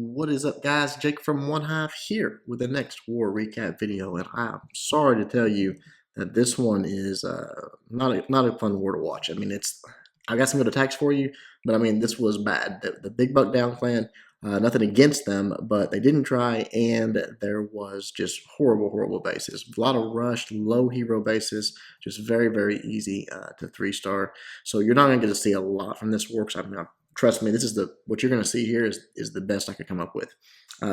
What is up, guys? Jake from OneHive here with the next war recap video, and I'm sorry to tell you that this one is not a fun war to watch. I mean, I got some good attacks for you, but I mean, this was bad. The Big Buck Down clan, nothing against them, but they didn't try, and there was just horrible bases. A lot of rushed, low hero bases, just very easy to 3-star. So you're not going to get to see a lot from this war, because trust me, this is what you're going to see here is the best I could come up with.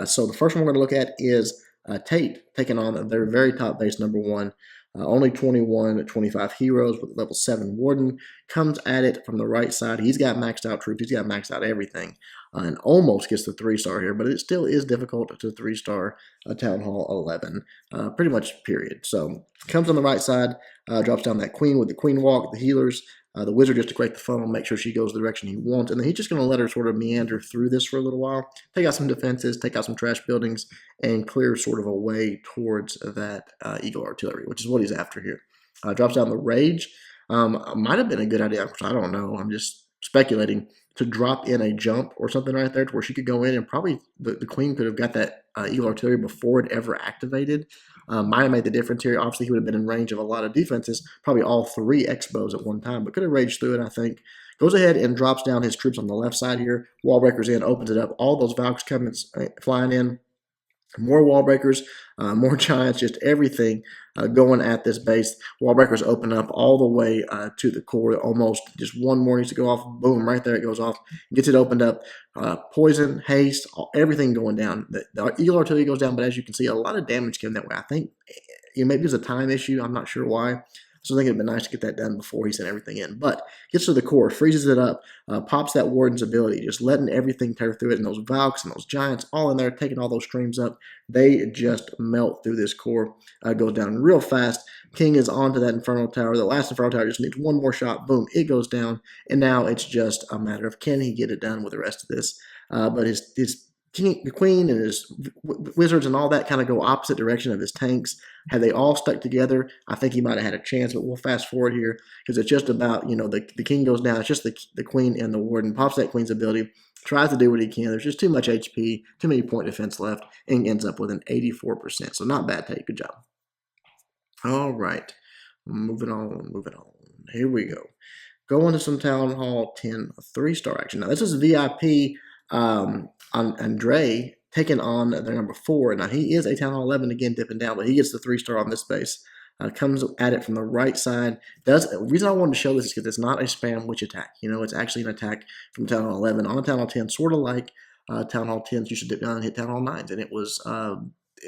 So the first one we're going to look at is Tate taking on their very top base, number 1. Only 21 25 heroes with level 7 Warden. Comes at it from the right side. He's got maxed out troops. He's got maxed out everything. And almost gets the 3-star here, but it still is difficult to 3-star Town Hall 11. Pretty much, period. So comes on the right side, drops down that queen with the queen walk, the healers. The wizard just to create the funnel, make sure she goes the direction he wants, and then he's just going to let her sort of meander through this for a little while, take out some defenses, take out some trash buildings, and clear sort of a way towards that eagle artillery, which is what he's after here. Drops down the rage. Might have been a good idea, I don't know, I'm just speculating, to drop in a jump or something right there to where she could go in, and probably the queen could have got that eagle artillery before it ever activated. Might have made the difference here. Obviously, he would have been in range of a lot of defenses, probably all 3 Expos at one time, but could have raged through it, I think. Goes ahead and drops down his troops on the left side here. Wall breakers in, opens it up. All those Valks coming flying in. More wall breakers, more giants, just everything going at this base. Wall breakers open up all the way to the core. Almost just one more needs to go off. Boom, right there it goes off. Gets it opened up. Poison, haste, everything going down. The eagle artillery goes down, but as you can see, a lot of damage came that way. I think maybe it's a time issue. I'm not sure why. So I think it'd been nice to get that done before he sent everything in. But gets to the core, freezes it up, pops that Warden's ability, just letting everything tear through it. And those Valks and those Giants all in there, taking all those streams up. They just melt through this core. Goes down real fast. King is onto that Inferno Tower. The last Inferno Tower just needs one more shot. Boom, it goes down. And now it's just a matter of can he get it done with the rest of this. But his the queen and his wizards and all that kind of go opposite direction of his tanks. Had they all stuck together, I think he might have had a chance, but we'll fast forward here because it's just about, the king goes down. It's just the queen and the warden. Pops that queen's ability, tries to do what he can. There's just too much HP, too many point defense left, and ends up with an 84%. So not bad take. Good job. All right. Moving on. Here we go. Going to some Town Hall 10 3-star action. Now, this is VIP on Andre taking on their number 4. Now, he is a Town Hall 11, again, dipping down, but he gets the 3-star on this base. Comes at it from the right side. The reason I wanted to show this is because it's not a spam witch attack. It's actually an attack from Town Hall 11 on Town Hall 10, sort of like Town Hall 10s used to dip down and hit Town Hall 9s, and it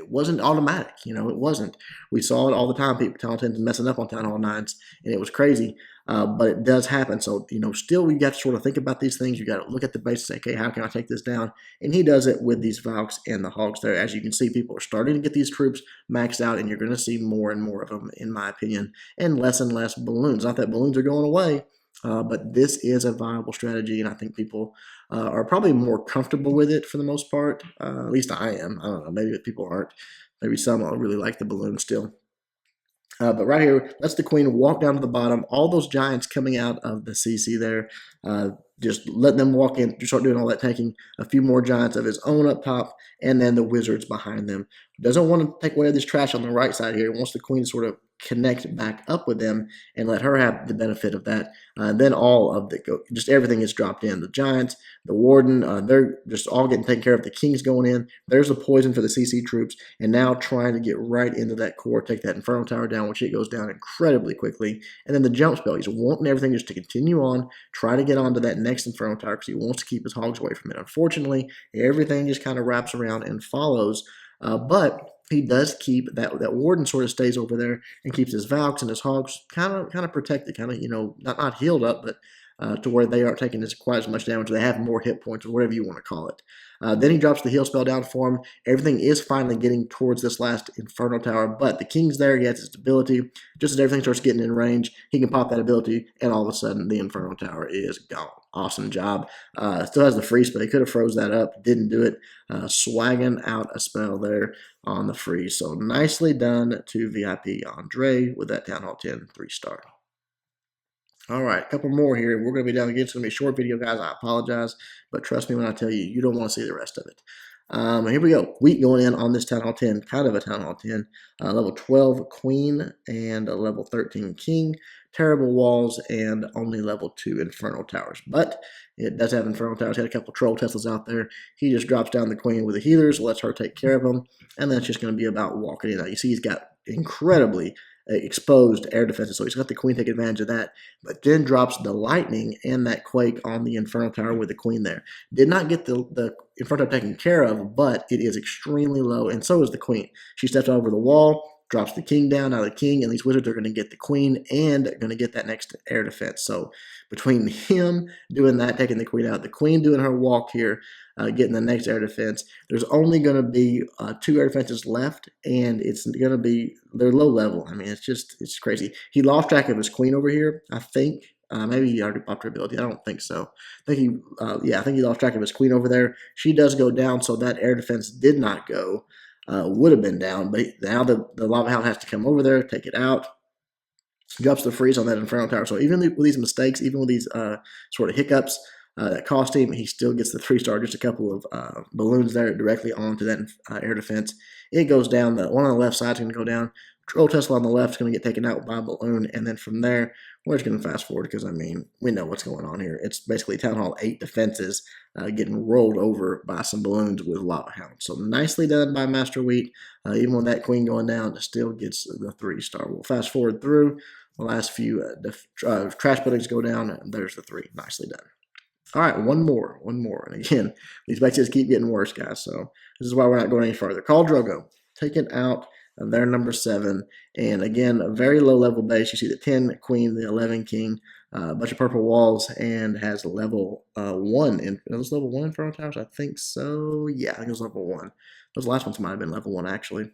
wasn't automatic. It wasn't. We saw it all the time. People, Town Hall 10s messing up on Town Hall 9s, and it was crazy. But it does happen. So, still you got to sort of think about these things. You got to look at the base and say, okay, how can I take this down? And he does it with these Valks and the Hogs there. As you can see, people are starting to get these troops maxed out, and you're going to see more and more of them, in my opinion, and less balloons. Not that balloons are going away, but this is a viable strategy, and I think people are probably more comfortable with it for the most part. At least I am. I don't know. Maybe people aren't. Maybe some really like the balloon still. But right here, that's the queen walk down to the bottom. All those giants coming out of the CC there. Just let them walk in, start doing all that tanking. A few more giants of his own up top, and then the wizards behind them. Doesn't want to take away this trash on the right side here. Wants the queen to sort of connect back up with them and let her have the benefit of that. Then all of just everything is dropped in. The giants, the warden, they're just all getting taken care of. The king's going in. There's the poison for the CC troops, and now trying to get right into that core, take that Inferno Tower down, which it goes down incredibly quickly. And then the jump spell, he's wanting everything just to continue on, try to get onto that next Inferno Tower because he wants to keep his hogs away from it. Unfortunately, everything just kind of wraps around and follows, but he does keep that warden sort of stays over there and keeps his Valks and his hogs kind of protected, not healed up, but to where they aren't taking quite as much damage. They have more hit points or whatever you want to call it. Then he drops the heal spell down for him. Everything is finally getting towards this last Inferno Tower, but the king's there. He has his ability. Just as everything starts getting in range, he can pop that ability, and all of a sudden the Inferno Tower is gone. Awesome job. Still has the freeze spell. He could have froze that up. Didn't do it. Swagging out a spell there on the freeze. So nicely done to VIP Andre with that Town Hall 10 3-star. All right, a couple more here. We're going to be down again. It's going to be a short video, guys. I apologize, but trust me when I tell you, you don't want to see the rest of it. Here we go. Wheat going in on this Town Hall 10, kind of a Town Hall 10. Level 12 Queen and a level 13 King. Terrible walls and only level 2 Inferno Towers. But it does have Inferno Towers. Had a couple Troll Teslas out there. He just drops down the Queen with the healers, lets her take care of him, and then it's just going to be about walking in. Now, you see he's got incredibly exposed air defenses, so he's got the Queen take advantage of that, but then drops the lightning and that quake on the Inferno Tower with the Queen there. Did not get the Inferno Tower taken care of, but it is extremely low, and so is the Queen. She steps over the wall, drops the King down. Now the King and these wizards are going to get the Queen and going to get that next air defense. So between him doing that, taking the Queen out, the Queen doing her walk here, getting the next air defense, there's only going to be 2 air defenses left, and it's going to be, they're low level. I mean, it's crazy. He lost track of his Queen over here, I think. Maybe he already popped her ability. I don't think so. I think he lost track of his Queen over there. She does go down, so that air defense did not go. Would have been down, but now the Lava Hound has to come over there, take it out, drops the freeze on that Inferno Tower. So even with these mistakes, even with these sort of hiccups that cost him, he still gets the 3-star, just a couple of balloons there directly onto that air defense. It goes down. The one on the left side is going to go down. Troll Tesla on the left is going to get taken out by a balloon, and then from there, we're just going to fast forward because, I mean, we know what's going on here. It's basically Town Hall 8 defenses getting rolled over by some balloons with Lava Hound. So nicely done by Master Wheat. Even with that Queen going down, it still gets the 3-star. We'll fast forward through. The last few trash buildings go down, and there's the 3. Nicely done. All right, one more. And again, these matches keep getting worse, guys. So this is why we're not going any further. Khal Drogo, taken out. They're number 7. And again, a very low level base. You see the 10 Queen, the 11 King, a bunch of purple walls, and has level 1. It was level 1 Inferno Towers? I think so. Yeah, I think it was level 1. Those last ones might have been level 1, actually.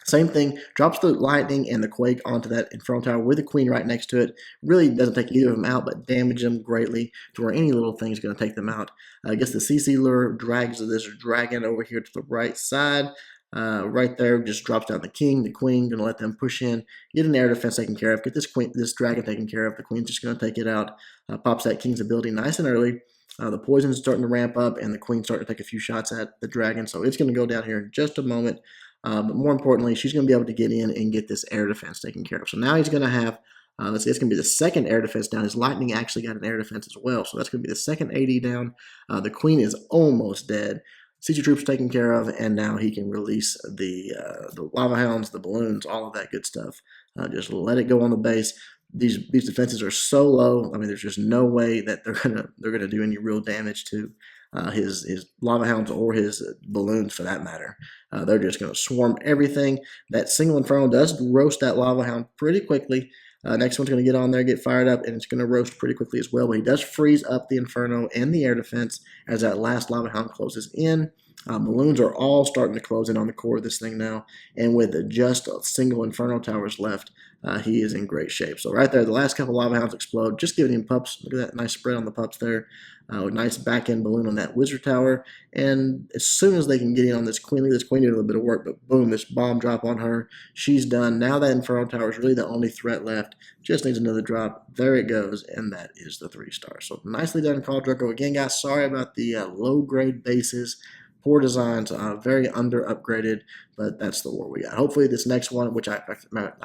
Same thing, drops the lightning and the quake onto that Inferno Tower with the Queen right next to it. Really doesn't take either of them out, but damage them greatly to where any little thing is going to take them out. I guess the CC lure drags this dragon over here to the right side. Right there, just drops down the King, the Queen, going to let them push in, get an air defense taken care of, get this dragon taken care of. The Queen's just going to take it out, pops that King's ability nice and early. The poison's starting to ramp up, and the Queen's starting to take a few shots at the dragon, so it's going to go down here in just a moment. But more importantly, she's going to be able to get in and get this air defense taken care of. So now he's going to have, let's see, it's going to be the second air defense down. His lightning actually got an air defense as well, so that's going to be the second AD down. The Queen is almost dead. CG troops taken care of, and now he can release the Lava Hounds, the balloons, all of that good stuff. Just let it go on the base. These defenses are so low. I mean, there's just no way that they're gonna do any real damage to his Lava Hounds or his balloons for that matter. They're just gonna swarm everything. That single Inferno does roast that Lava Hound pretty quickly. Next one's going to get on there, get fired up, and it's going to roast pretty quickly as well. But he does freeze up the Inferno and the air defense as that last Lava Hound closes in. Balloons are all starting to close in on the core of this thing now. And with just a single Inferno Towers left, he is in great shape. So right there, the last couple Lava Hounds explode, just giving him pups. Look at that nice spread on the pups there. A nice back-end balloon on that Wizard Tower. And as soon as they can get in on this Queen, look at this Queen doing a little bit of work, but boom, this bomb drop on her. She's done. Now that Inferno Tower is really the only threat left. Just needs another drop. There it goes, and that is the 3-star. So nicely done, Khal Drogo. Again, guys, sorry about the low-grade bases. Poor designs, very under-upgraded, but that's the war we got. Hopefully this next one, which I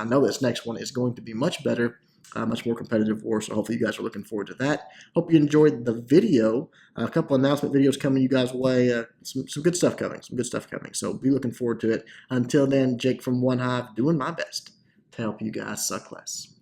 know this next one is going to be much better, much more competitive war, so hopefully you guys are looking forward to that. Hope you enjoyed the video. A couple announcement videos coming you guys' way. Some good stuff coming, so be looking forward to it. Until then, Jake from OneHive doing my best to help you guys suck less.